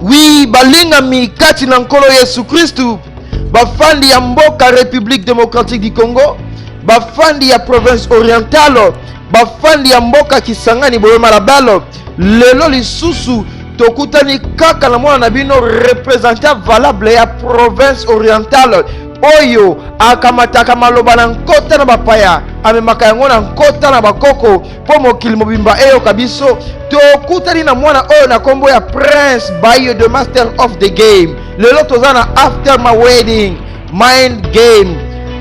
Oui, balingami kati na nkolo Yesu Kristu. Bafandi ya mboka République démocratique du Congo, bafandi ya province orientale, bafandi ya mboka Kisangani boye malabalo. Lelo lisusu tokutani kaka na mwana na bino représentant valable ya province orientale oyo akamataka maloba na nkota na bapaya amemaka yango na nkota na bakoko po mokili mobimba eyo kabiso. Tokutani na mwana oyo na kombo ya Prince Bayo the Master of the Game. Lelo toza na after my wedding mind game,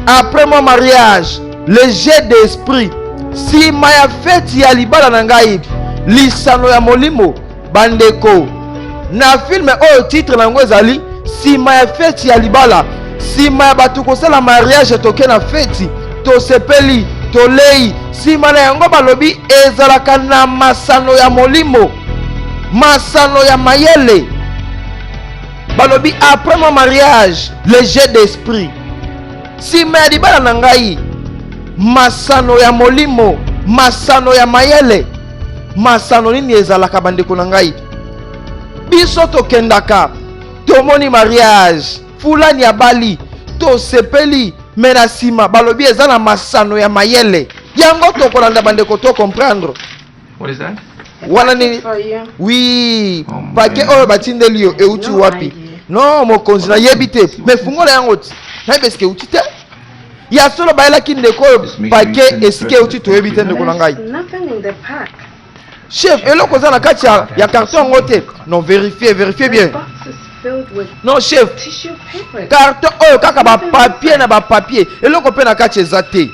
après mon mariage le jet d'esprit, si maya feti ya libala na ngai lisano ya molimo. Bandeko na filme oyo titre nango ezali sima ya feti ya libala, sima ya batu kosala mariage toke na feti tosepeli tolei. Sima na yango balobi ezalaka na masano ya molimo, masano ya mayele. Balobi après mon mariage le jet d'esprit, sima ya libala na ngai masano ya molimo, masano ya mayele. Masano nini ezalaka bandeko na ngai? Biso tokendaka tomoni mariage fulani ya bali tosepeli mena sima balobi eza na masano ya mayele. Yango tokolanda bandeko to comprendre. What is that? Wana nini? Oui, pake oyo batindeli yo euti wapi? Non, mokonzi na yebite. Me fungola yango ti. Na beske euti te? Ya solo baela kindeko pake esike euti to yebite ndeko na ngai. Chef, eloko za na kati ya carton ngote. Non, vérifiez bien. Non, chef. Carton oyo kaka ba papier na ba papier. Eloko pe na kati za te.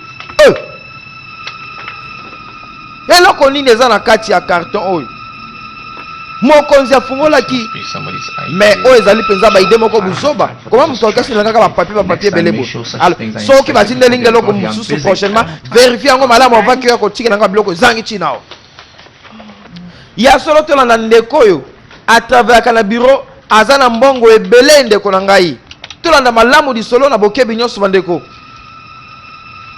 Eloko nini eza na kati ya carton oyo? Mokonzi afungola ki. Mais oyo ezali penza ba ide moko buzoba. Comment muto kasi na kaka ba papier belebo. Alors, soki batindeli ngeloko mususu prochainement, vérifiez yango malamu avant que ko tika na biloko zangi chinao. Ya solo tolanda ndeko oyo à travers kana bureau azana mbongo ebele ndeko na ngai. Tolanda malamu di solo na bokebi nyonso bandeko.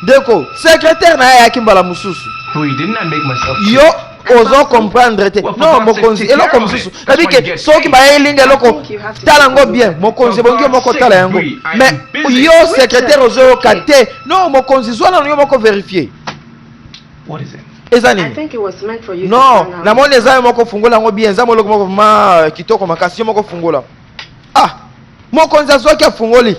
Ndeko secrétaire na ya kimbala mususu. Oui, didn't I make myself Yo ozo comprendre te. Non, mokonzi eloko mususu. Nabike soki ba elinga eloko tala ngo bien. Mokonzi bongi moko tala yango. Mais yo secrétaire ozo kate. Non, mokonzi zwana yo moko vérifier. What is it? I think it was meant for you. No, na mone eza moko fungola ngo bien, eza moloko moko ma kitoko makasi moko fungola. Ah, mokonzi azwaki afungoli.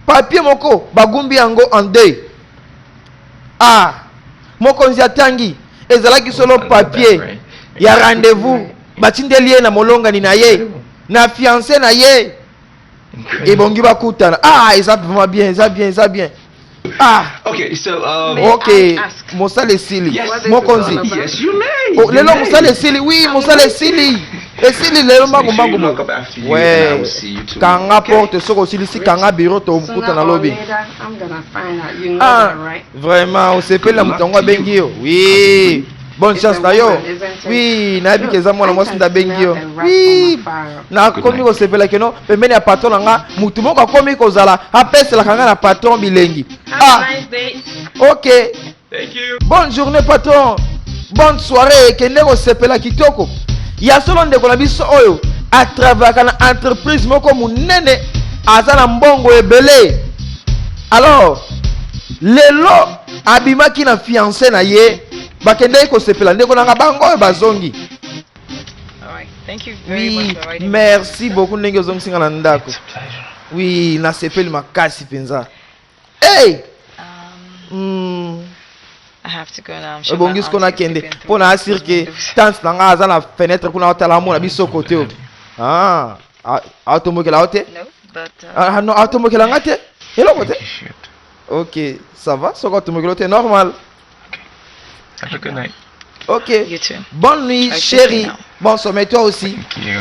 Papier moko bagumbi yango en deux. Ah, mokonzi atangi ezalaki solo papier ya rendez-vous batindeli na molonga ni na ye na fiancé na ye ebongi bakutana. Ah, eza vraiment bien. Ah, okay, so okay, Mosale Sili. Mokonzi. Yes, you may. Oh, lelo Mosale Sili. Oui, Mosale Sili. Esili lelo mbango. Ouais. Kanga porte soko sili si kanga bureau to mkuta na lobby. I'm gonna find out you know that, right? Vraiment, on s'appelle la mutango bengi yo. Oui. Bonne chance na yo. Oui, na bi keza mwana mwasi nda bengi yo. Oui. Na komi ko sepela keno pembeni ya patron nga mutu moko komi ko zala apese la kanga na patron bilengi. Ah. OK. Thank you. Bonne journée patron. Bonne soirée kende ko sepela kitoko. Ya solo ndeko na biso oyo a travers na entreprise moko munene azana mbongo ebele. Alors, lelo abimaki na fiancé na ye. Bakende ko sepela ndeko na bango oyo bazongi. Alright, thank you very much for writing. Merci beaucoup ndenge zongi singa na ndako. Oui, na sepeli makasi penza. Hey! I have to go now. Ebongi sko na kende. Pona asir ke tante na nga aza na fenêtre kuna otala mo na biso côté o. Ah, automobile aote? No, but Ah non, automobile ngate? Hello côté. OK, ça va? Soko automobile ote normal. Have a good night. OK. You too. Bonne nuit chérie. Bon sommeil toi aussi. Thank you.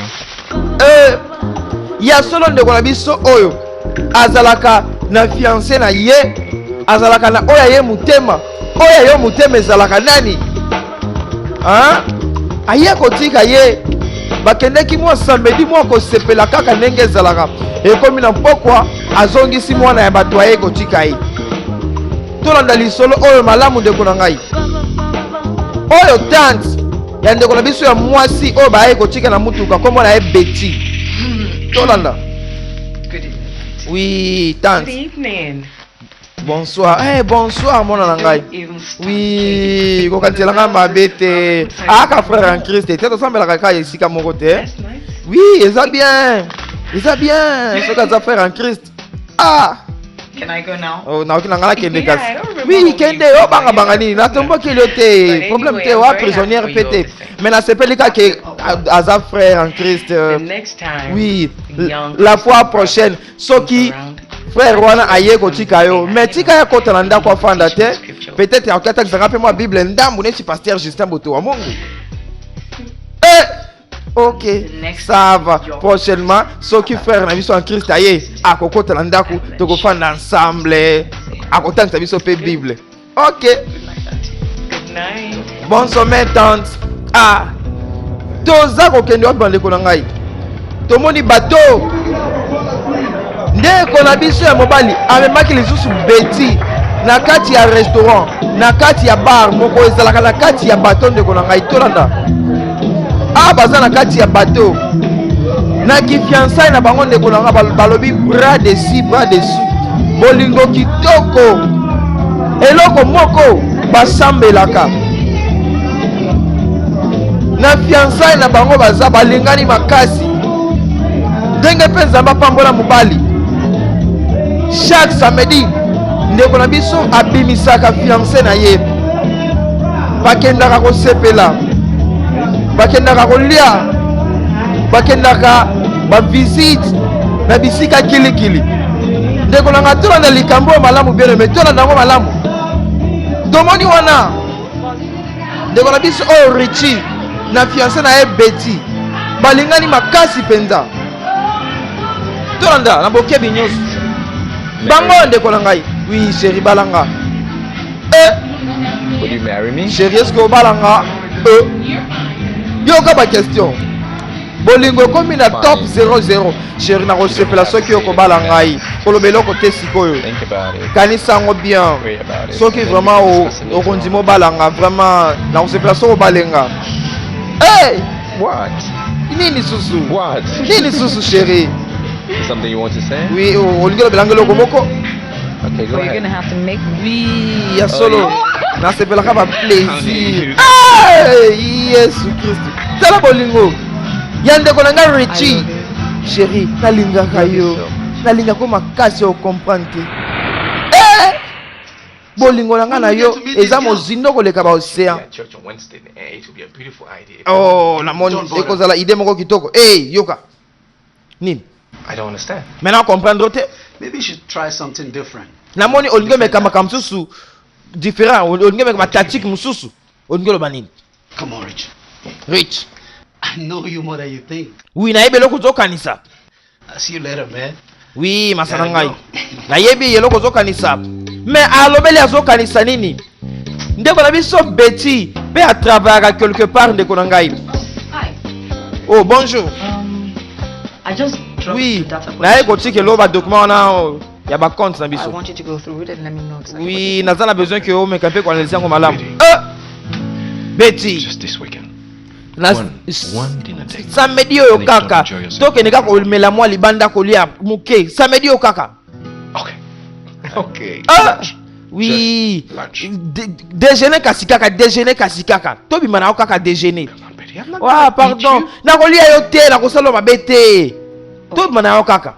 Ya solo ndeko na biso oyo azalaka na fiancé na ye, azalaka na oya ye mutema. Oya yo mutema ezalaka nani? Hein? Aye kotika ye. Bakendeki mwa samedi mwa ko sepela kaka ndenge ezalaka. Ekomi na pokwa azongisi mwana ya bato aye kotika ye. Tolanda lisolo oyo malamu ndeko na ngai. Oyo tante ya ndeko na biso ya mwasi oyo baye kotika na mutuka kombo na ye Betty. Tolanda. Good evening. Oui, tante. Good evening. Bonsoir. Eh, bonsoir mon nangai. Even start Oui, ko kantela nga mabete. Ah, ka frère en Christ. Te to sambela ka esika moko te. That's nice. Oui, eza bien. Eza bien. So ka frère en Christ. Ah. Can I go now? Oh, na okina ngala kende Yeah, kasi. I don't remember Oui, what kende you o said. banga banga nini. Na tombo kilo te. But Problème anyway, te I'm wa very prisonnière happy for pété. you. Mais na sepeli ka ke aza frère en Christ. The next time. Oui, young la fois prochaine soki around. frère wana aye kotika yo mais tika ya kota na ndako afanda te peut-être akata kisanga pe moi bible ndambu neti pasteur Justin Boto wa Mungu. Ok, ça va. Prochainement soki frère na biso en Christ aye akokota na ndako tokofanda ensemble akotangisa biso pe bible. Ok, Good night. bon sommet tante. Ah, toza kokende wa bandeko na ngai tomoni bateau ndeko na biso ya mobali amemaki lisusu Betty na kati ya restaurant na kati ya bar moko ezalaka na kati ya bateau. Ndeko na ngai tolanda baza na kati ya bateau na kifiansai na bango. Ndeko na ngai balobi bras dessus bras dessous, bolingo kitoko, eloko moko basambelaka na fiansai na bango, baza balingani makasi ndenge mpe nzambe apambola mobali. Chaque samedi ndeko na biso abimisaka fiancé na ye, bakendaka kosepela, bakendaka kolia, bakendaka bavisite na bisika kilikili. Ndeko na nga tolanda likambo malamu bien aimé, tolanda yango malamu. Tomoni wana ndeko na biso oyo Richie na fiancé na ye Betty balingani makasi penza. Tolanda na bokebi nyonso bango ndeko na ngai. Oui chérie balanga. Will you marry me? Chérie est-ce que balanga yoka ba question bolingo komi na top 00. Chérie na kosepela soki yoko balangai kolobelo kote sikoyo Think about it. kanisa ngo bien Pray about it. soki vraiment okondimo balanga vraiment na kosepela soko balenga. What? Nini susu What? nini susu chérie. Something you want to say? Oui olingo belanga loko moko. Okay, go Well, you're ahead. gonna have to make me. Oui ya solo na sepelaka ba plaisir. Yesu Kristo tala bolingo ya ndeko na ngai Richie. Chérie nalingaka yo, nalingako makasi o comprendre te. Bolingo na ngai na yo eza mozindo koleka ba océan. Yeah, church on Wednesday, and it will be a beautiful idea. Oh namoni ekozala idée moko kitoko. Yoka nini I don't understand. maintenant comprendre te. Maybe you should try something different. Namoni olingo meka makambo susu différent, olingo meka tactique mususu olingo loba nini. Come on, Rich. Rich I know you more than you think. oui nayebi eloko ozokanisa. I'll see you later, man. Oui masana ngai nayebi eloko ozokanisa mais alobeli azokanisa nini. Ndeko na biso Betty mpe atravaillaka quelque part. Ndeko na ngai. Hi. Oh bonjour. I just dropped Oui the data naye kotika elo badocument wana ya bacompte na I biso. want you to go through it and let me know exactly. Oui naza na besoin ke omeka mpe koanalyse yango malamu. Betty Just this weekend. na One dinner date. samedi oyo kaka tokende kaka komela mwa libanda kolia moke samedi oyo kaka. Okay. Okay. Oui Lunch. déjeuner kasi kaka, déjeuner kasi kaka, tobima na yo kaka déjeuner. I'm Betty. I'm not Ah gonna pardon beat you. nakolia yo te nakosala mabe te tobima na yo kaka.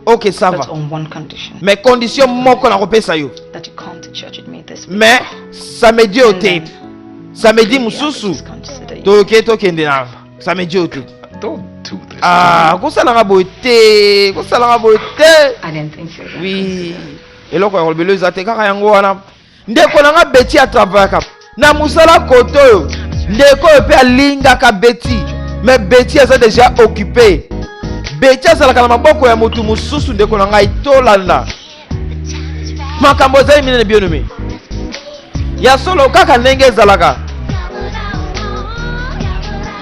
Ok ça But va on one condition, mais condition moko nakopesa yo that you come to church with me this week. mais samedi oyo te, samedi Yeah, mosusu just consider it. toke tokende na samedi oyo te. Don't do this. Kosalanga boye te, kosalanga boye te. I didn't think you were gonna Oui eloko ya kolobelo eza te kaka yango wana. Ndeko nanga Betty atravaillaka na musala koto oyo, ndeko oyo mpe alingaka Betty mais Betty aza déjà occupé. Betty azalaka na maboko ya motu mosusu. Ndeko na ngai tolanda makambo ezali minene bien aimé ya solo kaka ndenge ezalaka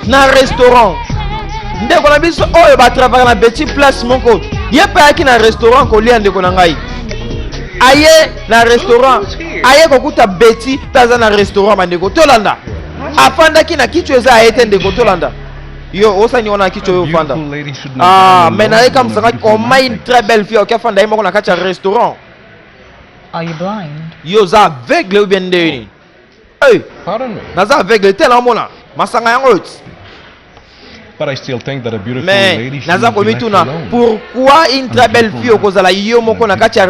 na restaurant. Ndeko na biso oyo batravaillaka na Betty place moko ye mpe ayaki na restaurant kolia. Ndeko na ngai aye na restaurant aye kokuta Betty mpe aza na restaurant. Bandeko tolanda afandaki na kichwa eza ete ndeko tolanda yo osani wana kichwa yo fanda Beautiful lady should know ah that mais na eka alone msanga will comment never une be très belle fille ok fanda yimo na kati ya restaurant Are you blind? yo za aveugle ou bien ndeni hey Pardon me. naza aveugle te na mona masanga yango oti But I still think that a beautiful mais lady should naza not be left komituna alone. pourquoi une très belle fille okozala yo moko na kati ya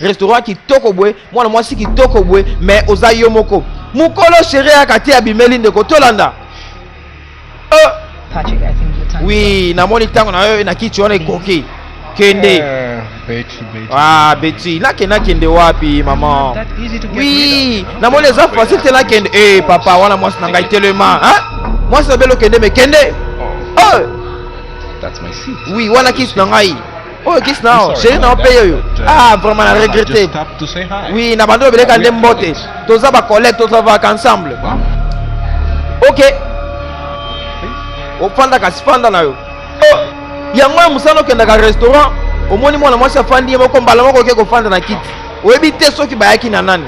restaurant kitoko boye mwana mwasi kitoko boye mais oza yo moko mukolo chéri akati abimeli ndeko tolanda Patrick, I think your time. oui namoni ntango na yo na kichwa wana ekoki kende Betty. ah Betty nakende wapi maman That easy to get oui rid of. namoni eza facile te nakende eh papa wana mwasi na ngai telema mwasi abeli okende me kende Oh, oh that's my seat. oui wana kisi na ngai oyo kisi na I'm yo sorry chéri na about ope that, oyo but, ah vraiment na I regrette just stopped to say hi. oui na bando obeleka nde mbote toza bacollègue tozavaka ensemble Wow. ok ofanda kasi fanda na yo yango ya mosala okendaka restaurant omoni mwana mwasi afandi ye moko mbala moko oke kofanda na kiti oyebi te soki bayaki na nani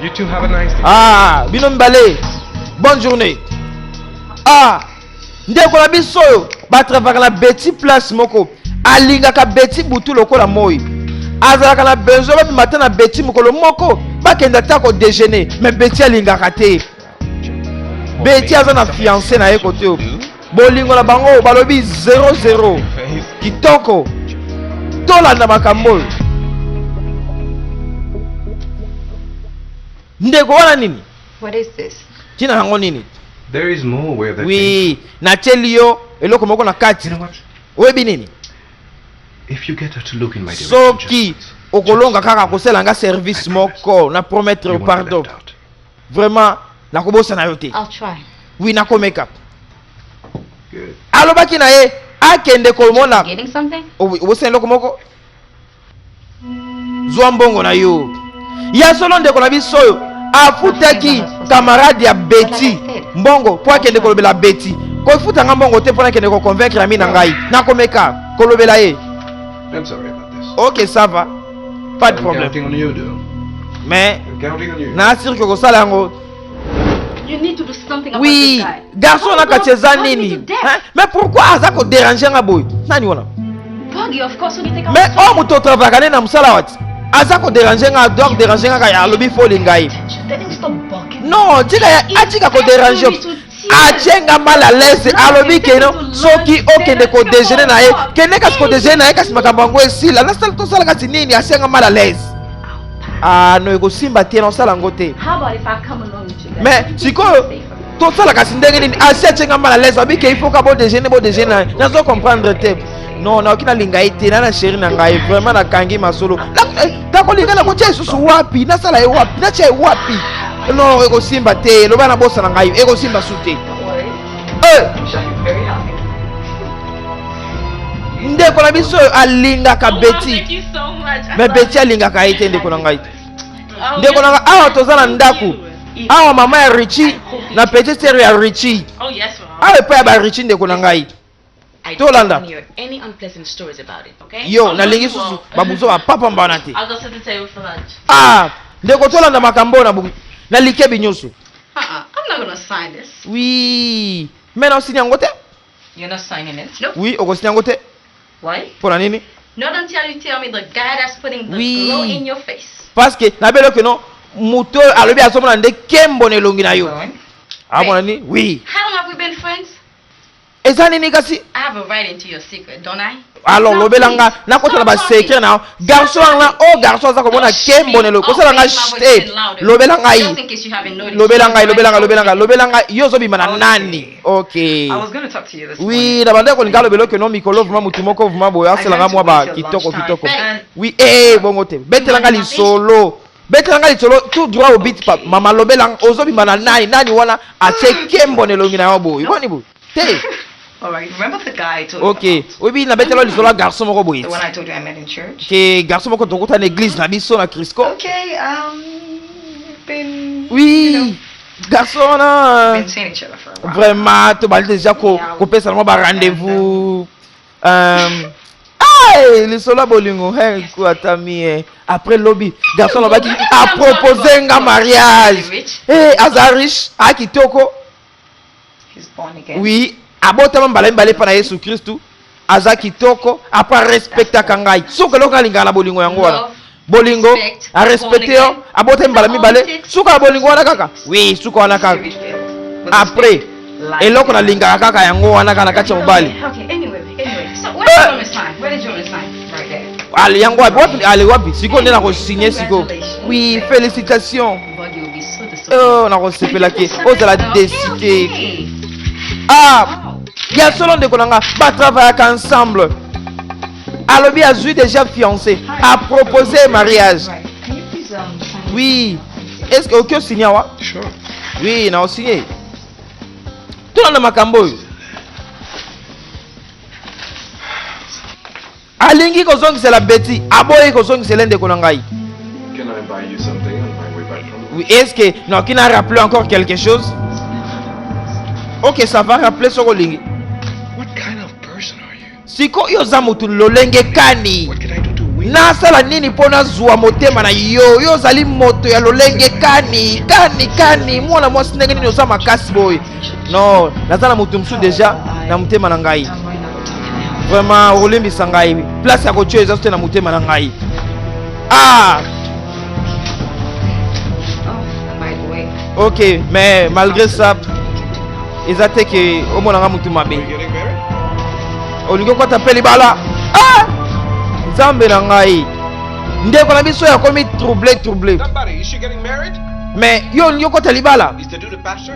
You two have a nice day. ah bino mibale bonne journée ah ndeko na biso oyo batravaka na beti place moko alingaka beti butu lokola moi azalaka na besoin babima te na beti mokolo moko bakenda ta kodejeuner mais beti alingaka te beti aza na fiancé na ye kote oyo bolingo na bango balobi 00 kitoko tolanda makambo oyo ndeko wana nini What is this? tina yango nini There is more where that oui natieli yo eloko moko na kati You know what? oyebi nini If you get her to look in my direction, soki okolonga kaka kosala nga service moko na promettre pardon vraiment nakobosana yo te I'll try. oui nakomeka Good. alobaki na ye akende komona Getting something? obosana eloko moko zwa mbongo na yo ya solo ndeko na biso oyo afutaki camarade ya beti mbongo mpo akende kolobela beti kofutanga mbongo te mpo nakende koconvaincre ami na ngai nakomeka kolobela ye I'm sorry about this. ok ça va pas de I'm problème counting on you, though. mais I'm counting on you. naasiri ke kosala yango You need to do something about oui this guy. garçon na kati eza Bug me nini to death. Hein? mais pourquoi aza kodérange nga boye nani wana Buggy, of course, when you think I'm mais sorry. oyo moto otravaka ne na mosala wati aza kodérange nga donc dérange nga kaya alobi fo olinga ye Then you stop bugging. non atika kodérange atienga mal à l'aise alobi keno soki okende kodéjeuner na ye kende kasi kodéjeuner na ye kasi makambo yango esila nasala tosala kasi nini asienga mal à l'aise ah no ekosimba te nosala yango te How about if I come along with you guys? mais sikoyo tosala kasi ndenge nini asi atienga mal à l'aise abike ifoka bodéjeuner nazo comprendre te non naoki nalinga ye te na chéri na ngai vraiment nakangi masolo takolinga nakotia lisusu wapi nasala ye wapi natia ye wapi non ekosimba te loba na bosa na ngai ekosimba su te Don't worry. Eh, I'm sure he's very happy. ndeko na biso oyo alingaka beti Thank you so much. me beti alingaka ye te ndeko na ngai Oh, ndeko na ngai awa toza na ndako awa mama ya richi na petit sere ya richi Oh, yes, Mom. awa epai ya barichi ndeko na ngai I Tolanda. don't hear any unpleasant stories about it, okay? yo nalingi susu babuzo bapapa mbana te I'll go sit at the table for lunch. ah ndeko tolanda makambo oyo na likebi nyonso I'm not gonna sign this. oui me na osini yango te You're not signing it? Nope. oui okosini yango te Why? mpo na nini Not until you tell me the guy that's putting the Oui. glow in your face. parce que nabeli keno moto oyo alobi azomona nde kembo na elongi na yo Going? amona nini oui How long have we been friends? eza nini kasi I have a right into your secret, don't I? alors Now, lobelanga please, nakota na stop basekret talking. na garçon wana o garçon aza komona kembo na elongi kosala nga te lobela ngai Just in case you haven't noticed. lobela ngai lobela ngai yo ozobima na nani ok I was going to talk to you this morning. oui na bande kolinga lobelo keno mikolo vuma mutu moko vuma boye aselanga mwa ba kitoko kitoko oui bongo te betelanga lisolo tout droit au beat pap mama lobelanga ozobima na nani wana atie kembo na elongi na yo boye boni boye te All right. Remember the guy I told you ok oyebi na betelo lisolo ya garçon moko boye about? The one I told you I met in church? ke garçon moko tokota na église na biso na Crisco Okay. Been oui garçon wana been seeing each other for a while. vraiment tobali déjà kopesa mwa ba rendez-vous Hey, les sola bolingo, hey, quoi, tami, après lobby, garçon là-bas qui a proposé un mariage. Hey, Azarish, a kitoko. He's born again. Oui, abota mbale mbale pana Yesu Kristu. Aza kitoko, après respecta kangai. Suka loka lingana bolingo yango wana. Bolingo, a respecté yo, abota mbala mibale. Suka bolingo wana kaka. Oui, suka wana kaka. Après, eloko na lingaka kaka yango wana kana kacha mobali. Okay, anyway. So where did Jonas sign? Where did Jonas sign? Right there. Ali yango wapi? Ali wapi? Siko nde na ko signer siko. Oui, félicitations. But you'll be so disappointed. Oh, na ko sepela ke. O za la décider. Ah, ya solo de konanga ba travailler ensemble. Alobi a joué déjà fiancé, a proposé mariage. Right. Can you please sign? Oui. Est-ce que aucun signé wa? Sure. Oui, na signé. Tout na makambo. Alingi ko zongi c'est la Betty, aboyi ko zongi c'est l'un de konangai. Can I buy you something on my way back from? Oui, est-ce que non, qui n'a rappelé encore quelque chose? Ok, ça va rappeler ce Lingi. What kind of person are you? Siko yo za mutu lolenge kani. What can I do to win? Nasala nini pona zuwa motema na yo zali moto ya lolenge kani mwana mwasi ndenge nini oza makasi boy. Non, nazala mutu msu déjà na motema na ngai. Vraiment olimbisa ngai. Place ya kocho eza na motema na ngai. Ah, Oh, by the way. ok, mais malgré ça, eza te ke omonanga mutu mabe. Are you getting married? Olingo kwa tapeli bala. Ah! Nzambe na ngai. Ndeko na biso ya komi troublé. Somebody, is she getting married? Mais yo olingo kwa talibala. Is the dude a pastor?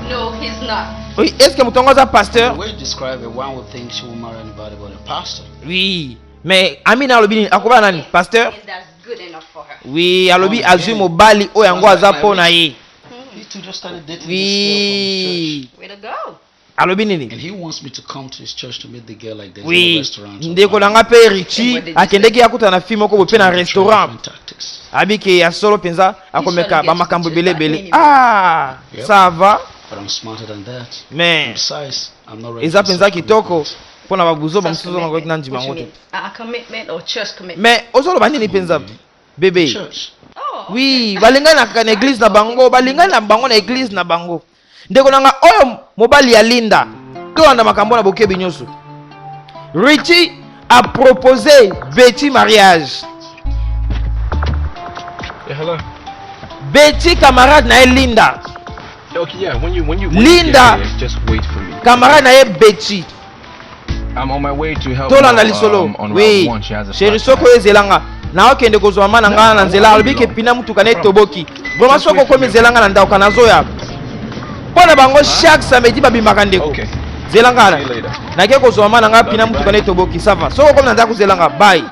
No, he's not. Oui, est-ce que mutongo za pasteur? The way you describe it, one would think she won't marry anybody but a pastor. Oui. Mais Amina alobi akoba nani? Pasteur? Yes, that's good enough for her. Oui, alobi azui mobali o yango aza pona ye. He too just started dating this Oui. Way to go. Alobi girl from his church. nini? And he wants me to come to his church to meet the girl like this in a Oui. restaurant. Ndeko nanga pe Richie akendeki akuta na film ko pe na restaurant. Tactics. Abiki ya solo penza akomeka ba makambo belé. Anyway. Ah, Yep. ça va. But I'm smarter than that. And Mais besides, I'm not ready eza for penza some kitoko commitment. pona babuzo ba Just msuzo ngoko na ndima What you ngote. mean? A commitment or church commitment? Mais ozolo bandi ni penza bébé. Church. Oh. Oui, balingana na église na bango, balingana na bango na église na bango. Ndeko nanga oyo mobali ya Linda. To anda makambo na bokebi nyonso. Richie a proposé Betty mariage. Yeah, hello. Betty camarade na ye Linda. Okay, yeah. When you Linda. get here, just wait for me. Camarade na ye Betty. I'm on my way to help. Tolanda Mo, lisolo. on Oui. round one. She has a Chéri flat soko tire. ezelanga. Na okende kozwa mana ngana na nzela alobi ke pina mutu kana etoboki. Vraiment soko komi zelanga na ndauka na zoya. Pona bango chaque samedi babimaka ndeko. Okay. Zelanga See you later. na ke kozwa mana nga pina mutu kana etoboki ça va. Soko komi na ndako zelanga bye.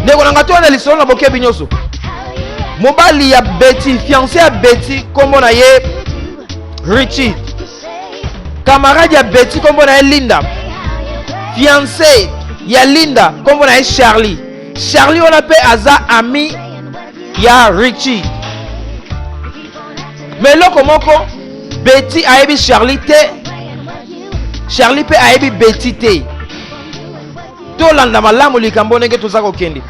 Ndeko nanga to na lisolo na bokebi nyonso. Mobali ya Betty, fiancé ya Betty, kombo na ye Richie. Camarade ya Betty, kombo na ye Linda. Fiancé ya Linda, kombo na ye Charlie. Charlie on appelle aza ami ya Richie. Mais loko moko Betty ayebi Charlie te. Charlie pe ayebi Betty te. Tolanda malamu likambo ndenge toza kokende.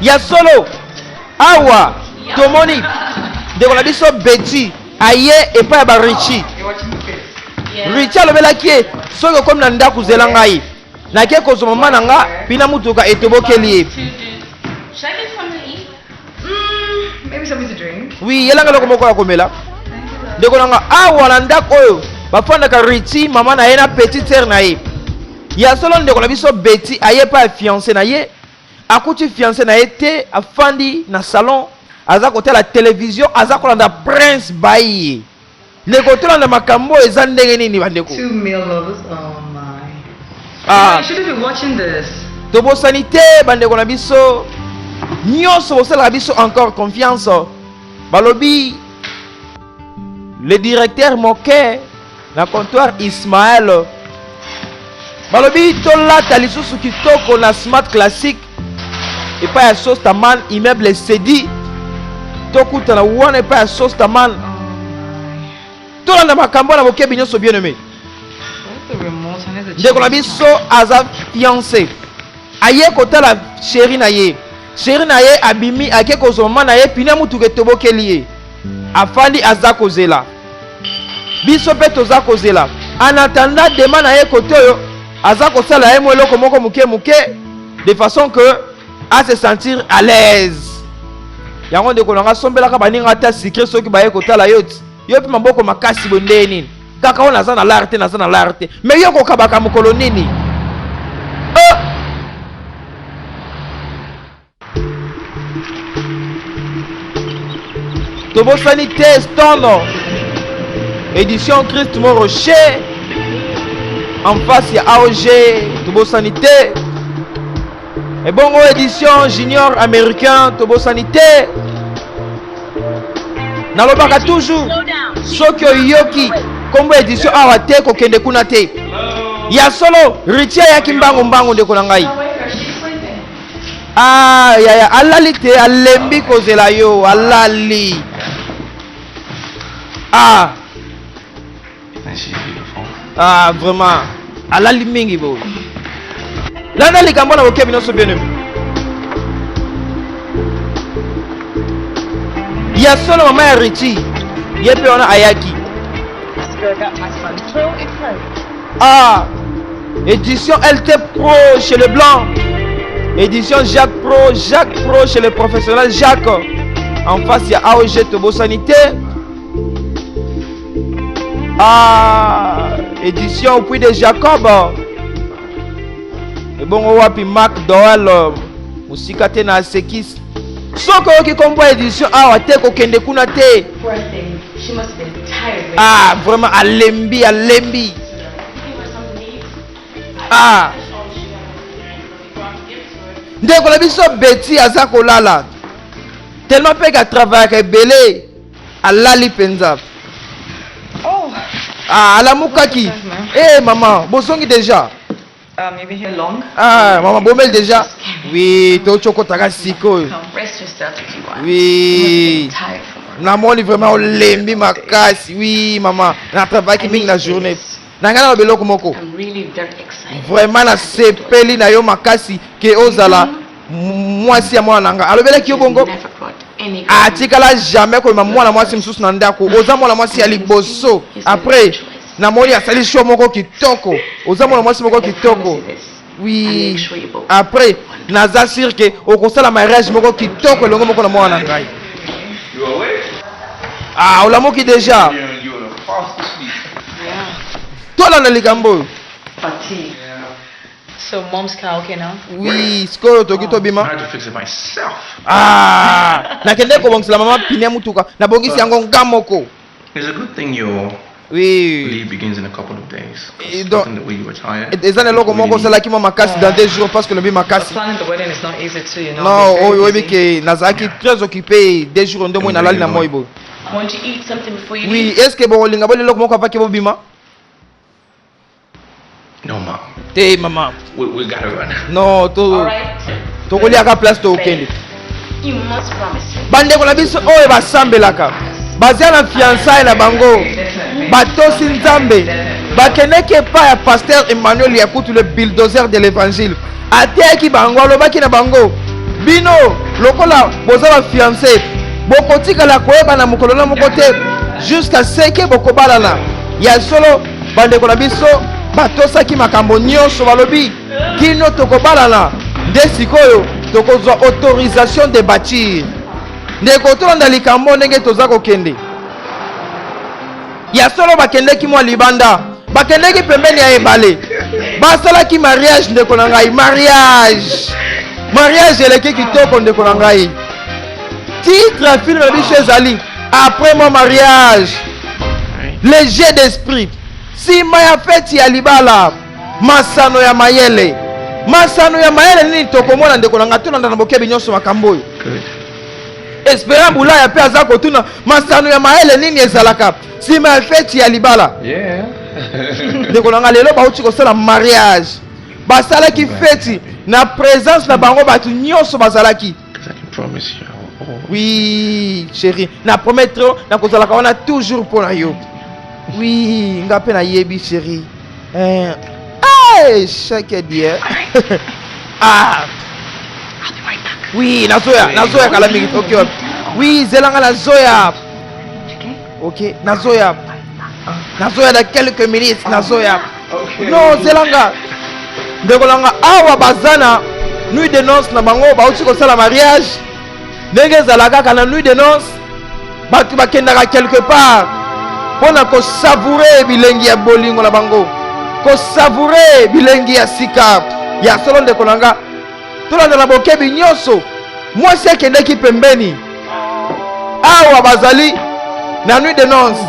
Ya solo awa tomoni ndeko na biso Betty aye epai ya ba Richie. Richie alobelaki ye soki okomi na ndako zela ngai nake kozwa mama na nga mpina mutuka etobokeli ye. Should I get something to eat? Maybe something to drink. Oui, yelanga loko moko ya komela. Ndeko na nga awa na ndako oyo bafandaka Richie mama na ye na petite sœur na ye. Ya solo ndeko na biso Betty aye pa ya fiancé na ye. Akuti fiancé na ye te afandi na salon aza kotala télévision aza kolanda Prince Baye. Ndeko tolanda makambo eza ndenge nini bandeko? Two male lovers. Oh my. Ah, You shouldn't be watching this. tobosani te bandeko na biso nyonso bosalaka biso encore confiance. Balobi le directeur moke na comptoir Ismaël balobi tolata lisusu kitoko na smart classique epai ya Sostaman immeuble Sedi tokutana wana epai ya Sostaman tolanda makambo na bokebi nyonso bien aimé. Where's the remote? I need to Ndeko na change biso time. aza fiancé. Aye kotala chéri na ye. Chéri na ye abimi ake kozwa mama na ye pina mutu ke tobokeli ye. Afandi aza kozela. Biso pe toza kozela. En attendant demain na ye kote oyo aza kosala ye mo eloko moko muke de façon que à se sentir à l'aise. Yango ndeko na nga sombelaka baninga ata secret soki baye kotala yo ti. Yo pe maboko makasi bonde nini. Kaka on naza na l'arte naza na l'arte. Mais yo kokabaka mokolo nini? Tobosani te stono. Édition Christ Mon Rocher. En face ya AOG Tobosani te. Et bon édition Junior américain Tobosani te. Nalobaka toujours soki oyoki kombo édition awa te kokende kuna te. Ya solo Richie yaki mbangu ndeko na ngai. Ah ya alali te alembi kozela yo alali. Ah She's beautiful. ah vraiment alali mingi bo. Lana likambo na bokebi nyonso bien aimé. Ya solo mama ya Richie yepe wana ayaki. Ah, édition LT Pro chez le Blanc. Édition Jacques Pro chez le professionnel Jacques. En face, il y a AOG Tobo Sanité. Ah, édition au puits de Jacob. Et bon, on va puis Mac Doel. Musikate na Sekis. Soko qui combat édition Awate Kokende Kunate. Poor thing. She must have been tired. Ah, vraiment, alembi. Ah. Ndeko na biso Betty aza kolala. Tellement pe ka travailler ka belé alali penza. Oh, Ah, alamukaki. Eh maman, bosongi déjà. maybe here long. Ah, maman bomel déjà. Oui, to choko taka siko. Rest yourself if you want. Oui. Tired from work. Namoni vraiment olembi makasi. Oui, maman. Na travaille ki mingi na journée. Nangana beloko moko. I'm really very excited. Vraiment na sepeli na yo makasi ke ozala mwasi ya mwana nanga alobelaki yo bongo Never brought any atikala jamais ko mwana mwasi msusu na ndako oza mwana mwasi ya liboso après na moni asali show moko kitoko oza mwana mwasi moko kitoko oui après naza sûr que okosala mariage moko kitoko elongo moko na mwana ngai You awake? ah olamoki déjà You're fast asleep. tola na likambo fatigue. So mom's car okay now? oui sikoyo toki tobima I had to fix it myself. ah nakende kobongisela mama pine mutuka nabongisi yango ngamoko It's a good thing your oui leave begins in a couple of days. Et It's donc- nothing the way you were tired. eza na eloko moko osalaki mwa makasi dans 2 jours parce que lobi makasi Planning the wedding is not easy too, you know. non It's very oyebi busy. ke nazalaki très occupé 2 jours nde moi nalali na moi boye Won't you eat something before you oui leave? est ce que bolinga boli eloko moko apaki bobima No, Mom. te mama We gotta run. non Alright. tokoliaka place tokende You must promise me. bandeko na biso oyo basambelaka bazia na fiançaille na bango batosi nzambe bakendeki epai ya paster Emmanuel Yakutu le bulldozer de l'évangile ateyaki bango alobaki na bango bino lokola boza bafiancé bokotikala koyeba na mokolo na moko te jusqu'à ce ke bokobalana ya solo bandeko na biso batosaki makambo nyonso balobi kino tokobalana nde sikoyo tokozwa autorisation de bâtir ndeko tolanda likambo ndenge toza kokende ya solo bakendeki mwa libanda bakendeki pembeni ya ebale basalaki mariage ndeko na ngai mariage eleki kitoko ndeko na ngai titre ya filme na biso ezali après mon mariage léger d'esprit nsima ya feti ya libala masano ya mayele nini tokomona ndeko na ngai tolanda na bokebi nyonso makambo oyo Good. Espérant Boulaya pe aza kotuna masano ya mayele nini ezalaka nsima ya feti ya libala Yeah. ndeko na ngai lelo bauti kosala mariage basalaki feti na présence na bango bato nyonso bazalaki Because I can promise you. oui chéri na promettre na kozalaka wana toujours mpo na yo Oui, nga pe na yebi chérie. Chaque dia. Ah. Oui, nazoya kala mingi. OK. Oui, zelanga nazoya. OK, nazoya. Nazoya dans quelques minutes, nazoya. Non, zelanga. Ndekolanga awa bazana nuit de noces na bango bauti ko sala mariage. Ndenge zalaka kana nuit de noces. Batu bakendaka quelque part. Pona ko savourer bilengi ya bolingo na bango. Ko savourer bilengi ya sika. Ya solo ndekolanga. Tolanda na bokebi nyonso. Mwasi akendeki pembeni. Awa bazali na nuit de noces.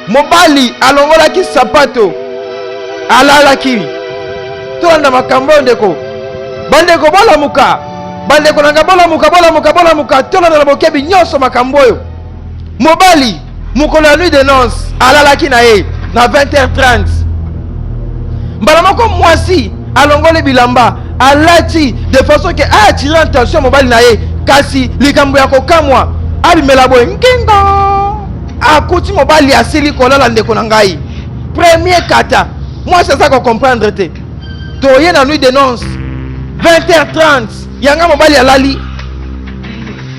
Mobali alongolaki sapato. Alalaki. Tolanda makambo ndeko. Bandeko bolamuka. Bandeko nanga bolamuka. Tolanda na bokebi nyonso makambo yo. Mobali mukolo ya nuit de noces alalaki na ye na 20h30. Mbala moko mwasi alongole bilamba alati de façon que a attiré attention mobali na ye kasi likambo ya kokamwa abimela boye ngenga akuti mobali asili kolala ndeko na ngai premier kata mwasi aza ko comprendre te toye na nuit de noces 20h30 yanga mobali alali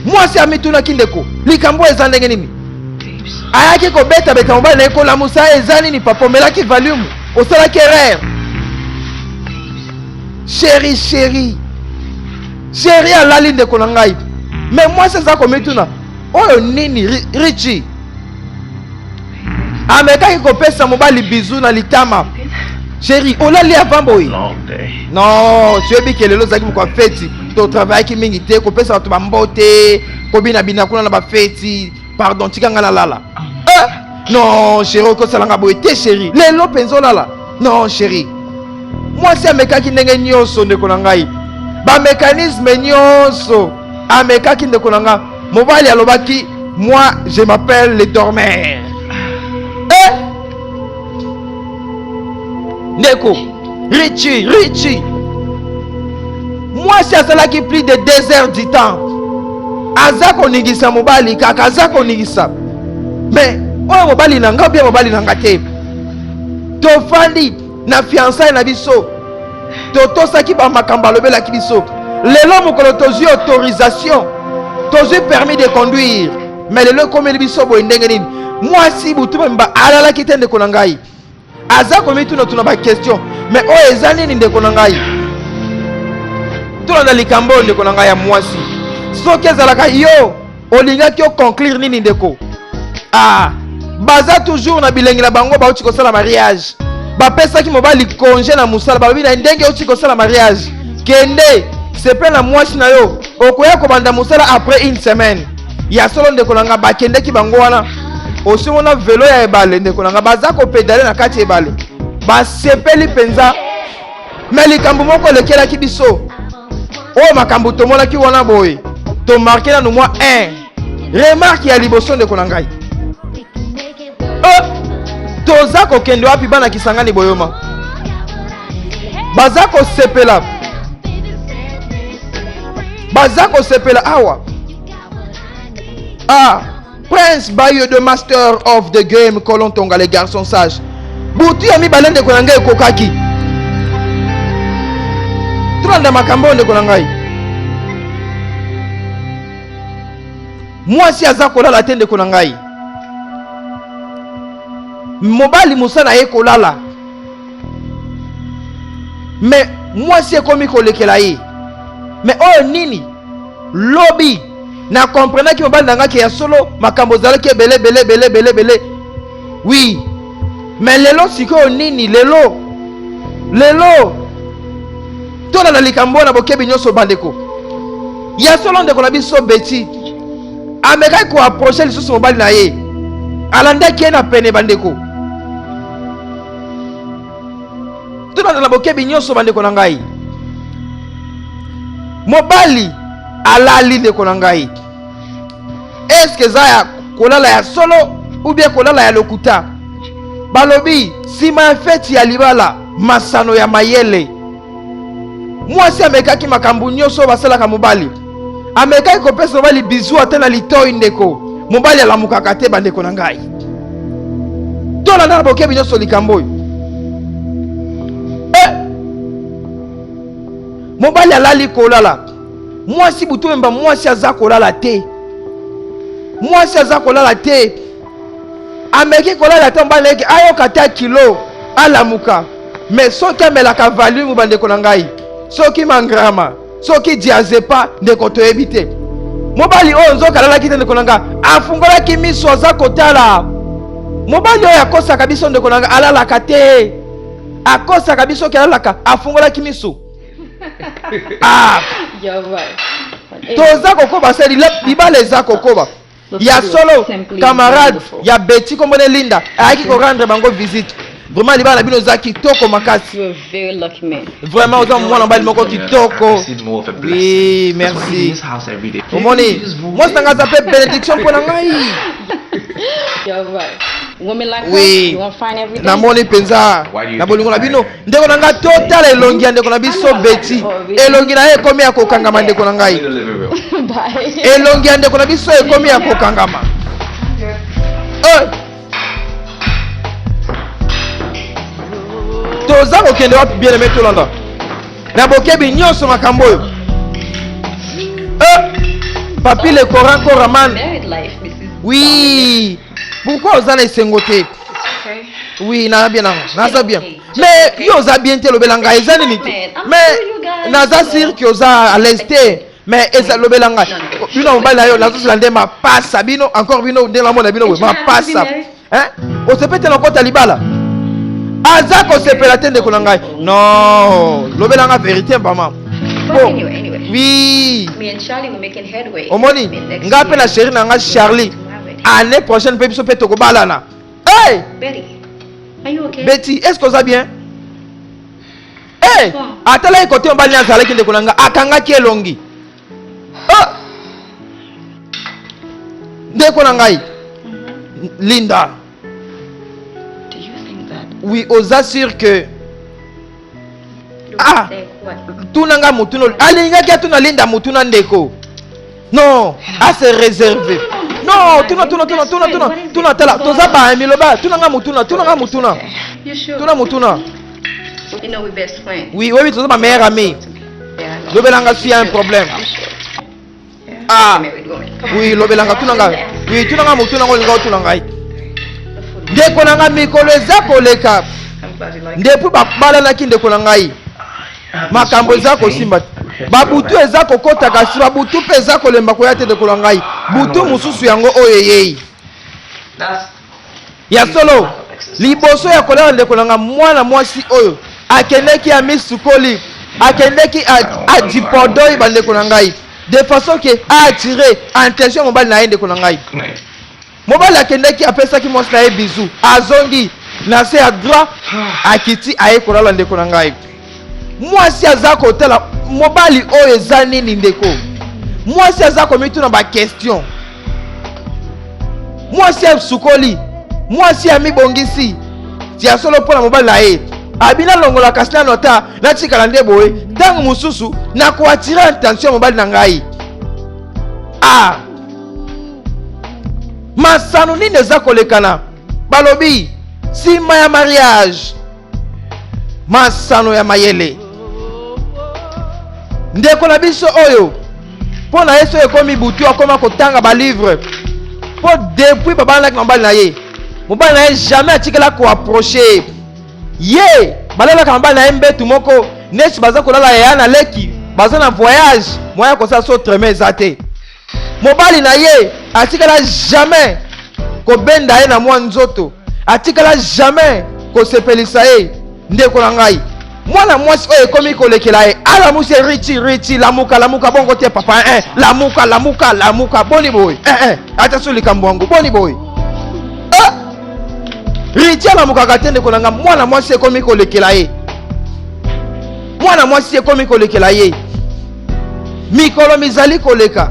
mwasi amitunaki ndeko likambo eza ndenge nini ayaki kobeta mobali na ye kolamusa eza nini papa omelaki volume osalaki erreur. Chérie alali ndeko na ngai mais mwasi aza komituna oyo nini Richie amekaki kopesa mobali bizu na litama. Chérie olali avant boye non toyebi ke lelo ozalaki mokwa feti totravaillaki mingi te kopesa bato bambote kobinabina kuna na bafeti pardon tikanga nalala. Non chérie okosalanga boye te chérie lelo mpenza olala. Non chérie mwasi amekaki ndenge nyonso ndeko na ngai bamécanisme nyonso amekaki ndeko na nga mobali alobaki moi je m'appelle le dormeur. Ndeko Richie mwasi asalaki plus de 2 heures du temps aza koningisa mobali kaka aza koningisa mais oyo mobali na nga bia mobali na nga te tofandi na fiançailles na biso totosaki bamakambo alobelaki biso lelo mokolo tozwi autorisation tozwi permis de conduire mais lelo ekomeli biso boye ndenge nini mwasi butu bamimba alalaki te ndeko na ngai aza komituna baquestion mais oyo eza nini ndeko na ngai tolanda likambo oyo ndeko na ngai ya mwasi soki ezalaka yo olingaki oconclure nini ndeko baza toujours na bilengi na bango bauti kosala mariage bapesaki mobali congé na mosala balobi na ndenge outi kosala mariage kende sepe na mwasi na yo okoya kobanda mosala après une semaine ya solo ndeko na nga bakendeki bango wana osomona velo ya ebale ndeko na nga baza kopedale na kati ebale basepeli mpenza me likambo moko elekelaki biso oyo makambo tomonaki wana boye tomarke nanu mwa 1 remarke ya liboso ndeko na ngai toza kokende wapi bana kisangani boyoma baza kosepela awa Prince Bayo de Master of the Game Kolon Tonga les garçons sages butu ya mibale ndeko na ngai ekokaki tulanda makambo ndeko na ngai mwasi aza kolala te ndeko na ngai mobali musana ye kolala mais mwasi ekomi kolekela ye mais oyo nini lobi na comprenaki mobali na ngaki ya solo makambo zalaki ebele oui mais lelo sikoyo nini lelo tolala likambo na bokebi nyonso bandeko ya solo ndeko na biso beti amekaki koapproche lisusu mobali na ye alandaki ye na pene bandeko tolanda na bokebi nyonso bandeko na ngai mobali alali ndeko na ngai eske eza ya kolala ya solo ou bien kolala ya lokuta balobi nsima ya feti ya libala masano ya mayele mwasi amekaki makambo nyonso basalaka mobali amekaki kopesa mobali bizu ata na litoi ndeko mobali alamukaka te bandeko na ngai tolanda na bokebi nyonso likambo oyo. Mobali alali kolala, mwasi butu memba mwasi aza kolala te, mwasi aza kolala te, ameki kolala te, mobali leki ayoka te kilo alamuka. Mais soki amelaka volume bandeko na ngai, soki mangrama, soki diazepa ndeko toyebi te. Mobali oyo nzoka alalaki te ndeko na ngai, afungolaki miso aza kotala. Mobali oyo akosaka biso ndeko na ngai alalaka te, akosaka biso ki alalaka afungolaki miso. You're right. Toza kokoba se libala eza kokoba. Ya solo camarade ya Betty kombone Linda ayaki ko rendre bango visite. Vraiment libala bino za kitoko makasi. You're a very lucky man. Vraiment oza mwana mbali moko kitoko. Oui, merci. Omoni, moi c'est nga zape bénédiction pour ngai. You're right. Women like Oui. her, you won't find everything. Na moni penza. Na bolingo na bino. Ndeko na nga total elongi ndeko na biso Betty. Elongi na ye komi akokangama ndeko na ngai. Bye. Elongi ndeko na biso ekomi akokangama. Toza kokende wapi bien aimé tolanda na bokebi nyonso makambo oyo. Papi le Coran Coraman. Married life, Mrs. Oui. Pourquoi oza na esengo te? Okay. Oui, naza bien nango, naza bien. Mais yo oza bien te lobela ngai eza nini te? Mais naza sûr que oza à l'aise te. Mais eza lobela ngai. Bino mobali na yo nazosala nde mapasa bino encore bino nde namona bino we mapasa. Hein? Osepete na kota libala. Aza kosepela te ndeko na ngai. Non, lobela nga vérité mama. But anyway. Oui. Me and Charlie were making headway. Omoni, nga pe na chérie na nga Charlie. Année prochaine pe biso pe tokobalana. Hey! Betty, are you okay? Betty, est-ce que ça bien? Hey! Atala ikote mbali na zalaki ndeko na nga akangaki elongi. Ndeko na ngai. Linda. Do you think that? Oui, osa sûr que What? tunanga mutuno alingaki atuna Linda mutuna ndeko. Non, à se réserver. Non, tuna tala toza ba miloba tunanga mutuna. You sure? Tuna mutuna. You know we're best friends. Oui, oui, toza ma meilleure amie. Yeah, I know. Lobelanga si un problème. I'm sure. Yeah. Ah. Married woman. Come on. Oui, lobelanga tunanga. Oui, tunanga mutuna ngo linga tunanga. Ndeko nanga mikolo eza koleka. Everybody like Ndepu bakbala na kindeko na ngai. Makambo eza kosimba. Babutu eza kokota kasi babutu pe eza kolemba koya te ndeko na ngai. Butu mususu yango oyeyei. Ya solo. Liboso ya kolela ndeko na nga mwana mwasi oyo. Akendeki ya misukoli. Akendeki a dipodoi bandeko na ngai. De façon que a attiré attention mobali na ndeko na ngai. Mobali akendeki apesaki mwasi na ye bizu. Azongi na se à droit akiti aye kolala ndeko na ngai. Mwasi aza kotala mobali oyo eza nini ndeko. Mwasi aza komituna ba question. Mwasi ya sukoli. Mwasi ya mibongisi. Tia solo pona mobali na ye. Abina longola kasina nota na tikala nde boye. Tangu mususu na kuatira attention mobali na ngai. Masano nini eza kolekana. Balobi sima ya mariage. Masano ya mayele. Ndeko na biso oyo pona yeso ekomi butu akoma kotanga ba livre. Po depuis babana na mobali na ye. Mobali na ye jamais atikela ko approcher. Ye balala ka mobali na ye mbetu moko nesi baza kolala ya na leki baza na voyage moya ko sa so treme zate. Mobali na ye atikela jamais ko benda ye na mwa nzoto. Atikela jamais ko sepelisa ye ndeko na ngai. Mwana mwasi oyo ekomi kolekela ye ala musi richi lamuka bongo te papa lamuka boni boy ata so likambo wangu boni boy richi lamuka katende konanga mwana mwasi ekomi kolekela ye mikolo mizali koleka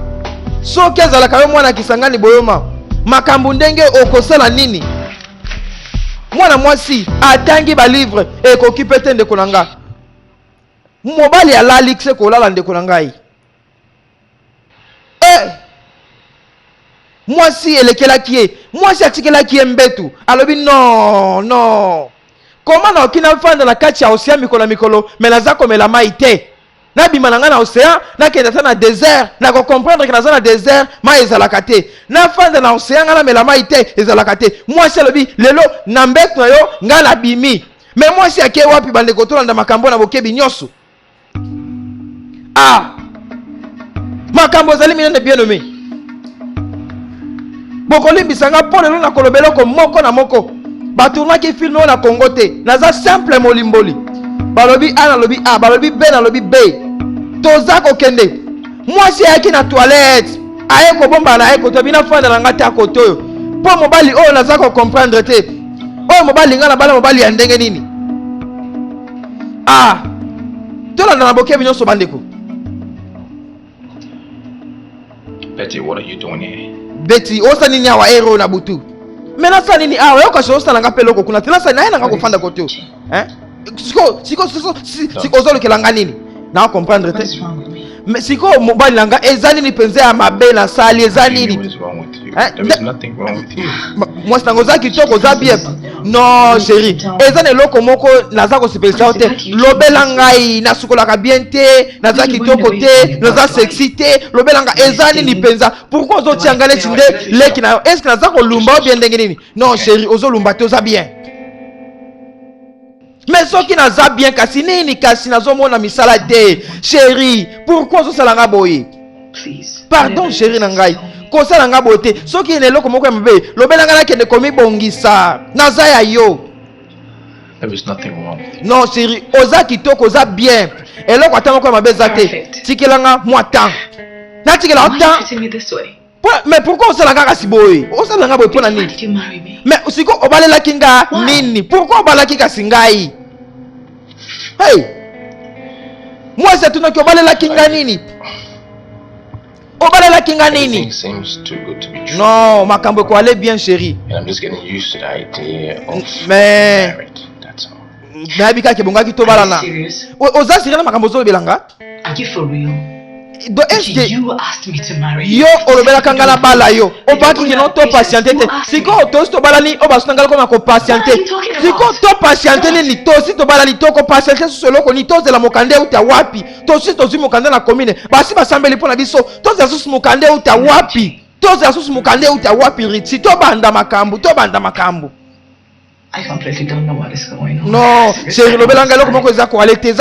soki ezalaka yo mwana kisangani boyoma makambo ndenge okosala nini. Mwana mwasi atangi ba livre ekoki pete ndeko na nga. Mobali alali kse kolala ndeko na ngai. mwasi elekelaki ye, mwasi atikelaki ye mbetu, alobi non. Comment na okina fanda na kati ya océan mikolo, mais naza komela mai te. Na bima na nga na océan, na kenda ta na désert, na ko comprendre que naza na désert, mai ezalaka te. Na fanda na océan nga na mela mai te, ezalaka te. Mwasi alobi lelo na mbetu na yo nga na bimi. Mais mwasi ake wapi bandeko to na makambo na bokebi nyoso. Makambo zali minene bien nommé. Bokolimbisa nga po lelo na kolobeloko moko na moko. Batournaki film na Congo te. Naza simple molimboli. Balobi A nalobi A, balobi B nalobi B. Toza kokende. Mwasi ayaki na toilette. Aye ko bomba na aye ko to bina fanda na ngata koto yo. Po mobali oyo naza ko comprendre te. Oyo mobali nga na bala mobali ya ndenge nini? Tola na bokebi nyonso bandeko. Betty, what are you doing here? Betty, osa nini awa hero na butu? Mena sa nini awa yo kasi osa nanga peloko kuna tela sa na nga kofanda koto. Siko zolo kelanga nini? Na comprendre te. Mais siko mobali nanga ezani ni penze ya mabe na sali ezani ni. What is wrong with you? There is nothing wrong with you. Moi c'est ngoza kitoko za bien. Non chérie, ezani loko moko naza ko sipelisa te. Lobela ngai na sukola ka bien te, naza kitoko te, naza sexy te, lobela nga ezani ni penza. Pourquoi ozo tiangale tinde leki na est-ce que naza ko lumba bien ndenge nini? Non chérie, ozo lumba te oza bien. Mais ce qui n'a pas bien kasi nini kasi nazo mona misala te. Chérie, pourquoi ozo sala nga boye? Pardon chérie nangai. Ko sala nga bote. Ce qui ne loko moko mbe, lobela nga kende komi bongisa. Naza ya yo. There is nothing wrong with you. Non chérie, oza kitoko oza bien. Et loko atama ko mabe zate. Tikelanga moi temps. Na tikela temps. Mais pourquoi on sala nga kasi boye? O sala nga boye pona nini? Mais usiko obalela kinga nini? Pourquoi obalaki kasi ngai? Hey! Moi c'est tout que obalela kinga nini? Obalela kinga nini? Everything seems too good to be true. Non, makambo ko aller bien chérie. And I'm just getting used to the idea of Mais marriage. That's all. na bika ke bonga ki to balana. Serious? Oza sirena makambo zo belanga? Are you for real? Do est-ce que You asked me to marry yo olobela kangala bala yo obaki ke no to patienter te siko to sto balani obasungala ko mako patienter siko to patienter ni to si to balani to ko patienter solo ko ni to zela mokande uta wapi to si to zi mokande na commune basi basambeli pona biso to za susu mokande uta wapi to za susu mokande uta wapi riti to banda makambu I completely don't know what is going on. non chérie lobela ngalo ko moko za ko alete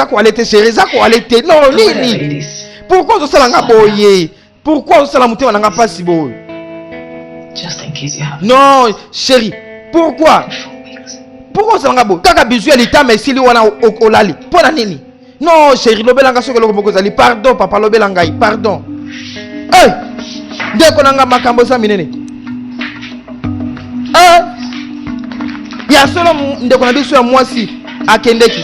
chérie za ko alete non nini Ladies, pourquoi zo sala nga boye pourquoi zo sala mutema nga pasi boye just in case you have non chérie pourquoi 4 weeks. pourquoi ça nga bo kaka bizu ya lita mais sili wana olali pona nini non chérie lobela nga soko loko bokozali pardon papa lobela ngai pardon hey ndeko nanga makambo sa minene ya solo ndeko na biso ya mwasi akendeki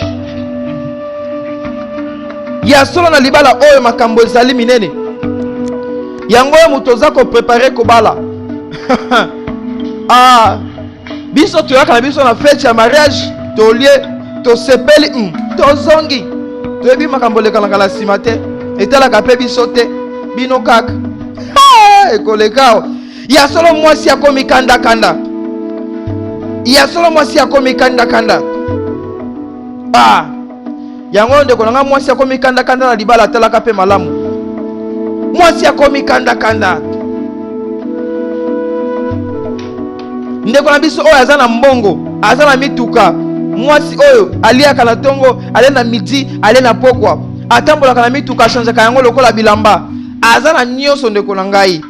ya solo na libala oyo makambo ezali minene yango oyo moto oza koprepare kobala biso toyaka na biso na fete ya mariage tolie tosepeli tozongi toyebi makambo olekalaka na nsima te etalaka mpe biso te bino kaka ekoleka ya solo mwasi akomi kandakanda ya solo mwasi akomi kandakanda yango ndeko nanga mwasi akomi kandakanda na libala atalaka mpe malamu mwasi akomi kandakanda ndeko na biso oyo aza na mbongo aza na mituka mwasi oyo aliaka na ntongo ale na midi ale na pokwa atambolaka na mituka achangeaka yango lokola bilamba aza na nyonso ndeko na ngai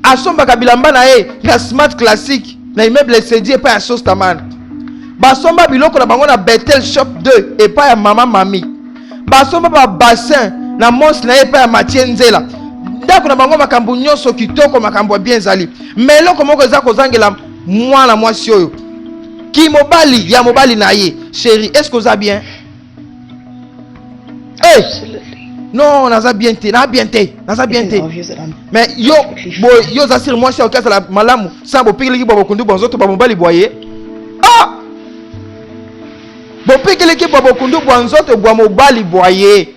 asombaka bilamba na ye na smart classique na immeuble sedi epai ya sostaman basomba biloko na bango na Betel shop 2 epai ya mama mami basomba ba bassin na mos na ye epai ya Mathieu Nzela ndako na bango makambo nyonso kitoko makambo ya bien ezali mais eloko moko eza kozangela mwana mwasi oyo ki mobali ya mobali na ye chérie est-ce que oza bien non naza bien te naza bien te mais yo yo za sir mwasi oyo kasala malamu sa bopikeleki bwa bokundu bwa nzoto bwa mobali bwa ye bopikeleki bwa bokundu bwa nzoto bwa mobali bwa ye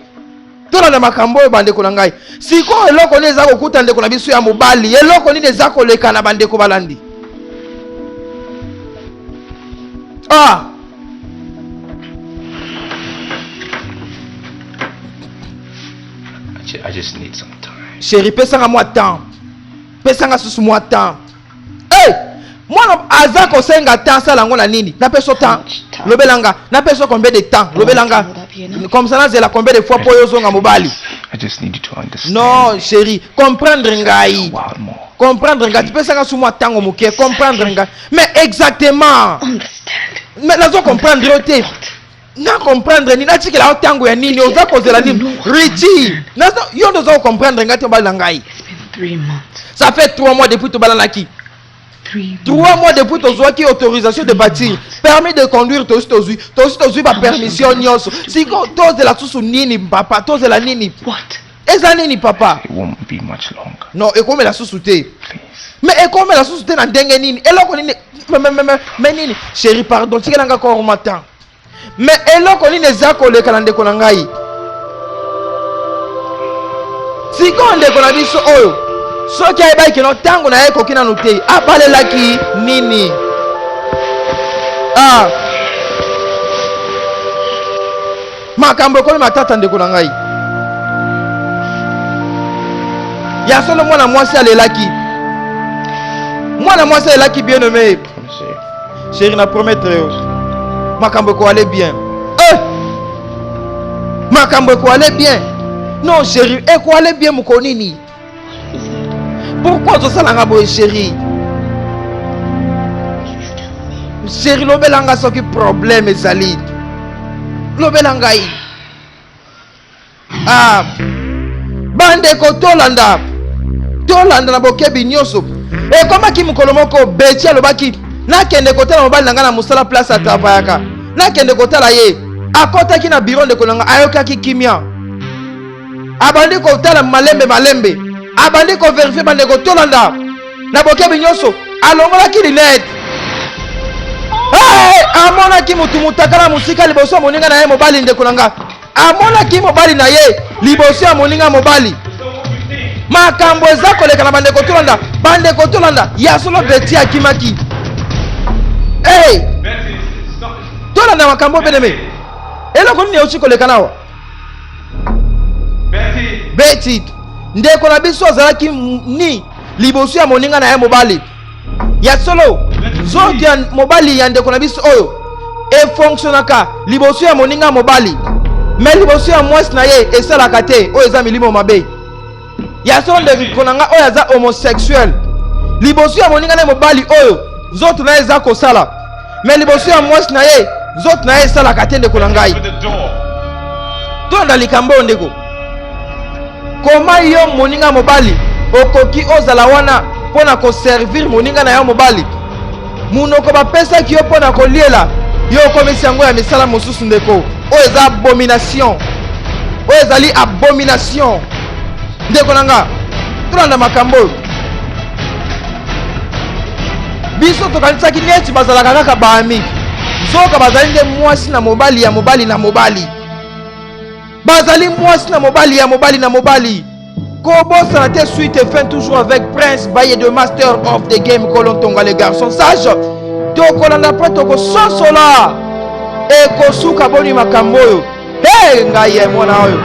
tolanda makambo oyo bandeko na ngai. Sikoyo eloko nini eza kokuta ndeko na biso ya mobali, eloko nini eza koleka na bandeko balandi. I just need some time. Chérie, pesanga moi temps. Pesanga susu moi temps. Hey! Moi aza ko senga temps ça lango na nini? Na peso temps. Lobelanga, na peso combien de temps? Lobelanga. Comme ça là combien de fois pour yo zonga mobali? I just need you to understand. Non, chérie, comprendre ngai. Comprendre ngai, pesanga susu moi temps moké, comprendre ngai. Mais exactement. Mais nazo comprendre yote. Na comprendre ni na tikela otango ya nini oza kozela nini Richie na yo ndozo comprendre ngati obala ngai. It's been 3 months. Ça fait 3 mois depuis to balanaki. 3 mois depuis to zoaki autorisation de bâtir, permis de conduire to ba permission nyonso. Siko toze la susu nini papa, toze la nini. What? Eza nini papa? It won't be much longer. Non, ekome la susu te. Please. Mais ekome la susu te na ndenge nini? Eloko nini? Mais nini? Chérie, pardon, tikela nga ko matin. Mais eloko nini eza koleka na ndeko na ngai. Siko ndeko na biso oyo. Soki ayeba kino tango na eko kina note. Abalelaki nini? Makambo ko matata ndeko na ngai. Ya solo mwana mwasi alelaki. Mwana mwasi alelaki bien aimé. Chérie, na promettre yo. Makambo ko aller bien. Makambo ko aller bien. Non chérie, e ko aller bien muko nini? Pourquoi tu ça langa boy chérie? Chérie lobelanga soki problème ezali. Lobelanga yi. Bande ko tolanda. Tolanda na bokebi nyoso. E koma ki mukolo moko beti alobaki na kende kotala mobali nanga na musala place atapayaka. Na kende kotala ye akotaki na bureau de konanga ayokaki kimia. Abandi kotala malembe abandi ko vérifier bande ko tolanda na bokebi nyoso alongola ki lunette. Amona ki mutu mutakala musika liboso moninga na ye mobali ndeko nanga. Amona ki mobali na ye liboso ya moninga mobali. Makambo eza koleka na bande ko tolanda ya solo beti akimaki. Tolanda makambo beneme. Eloko nini yochi koleka nawa? Betty. Ndeko na biso azalaki ni liboso ya moninga na ye mobali. Ya solo zote ya mobali ya ndeko na biso oyo e fonctionnaka liboso ya moninga mobali. Mais liboso ya mwasi na ye esalaka te oyo eza milimo mabe. Ya solo ndeko nanga oyo aza homosexuel. Liboso ya moninga na mobali oyo zote na eza kosala. Mais liboso ya mwasi na ye zote na ye esalaka te ndeko na ngai. Tonda likambo ndeko. Koma yo moninga mobali okoki ozala wana pona ko servir moninga na yo mobali. Munoko bapesa ki yo pona ko liela yo komisi yango ya misala mosusu ndeko. O eza abomination. O ezali abomination. Ndeko nanga tolanda makambo. Biso tokanisaki neti bazalaka kaka baami. Zoka bazali nde mwasi na mobali ya mobali na mobali. Bazali mwasi na mobali ya mobali na mobali. Kobosa na te suite et fin toujours avec Prince Baye de Master of the Game Kolontonga les garçons sages. Tokolanda pre toko sosola. Eko suka boni makambo yo. Ngai ye mwana oyo.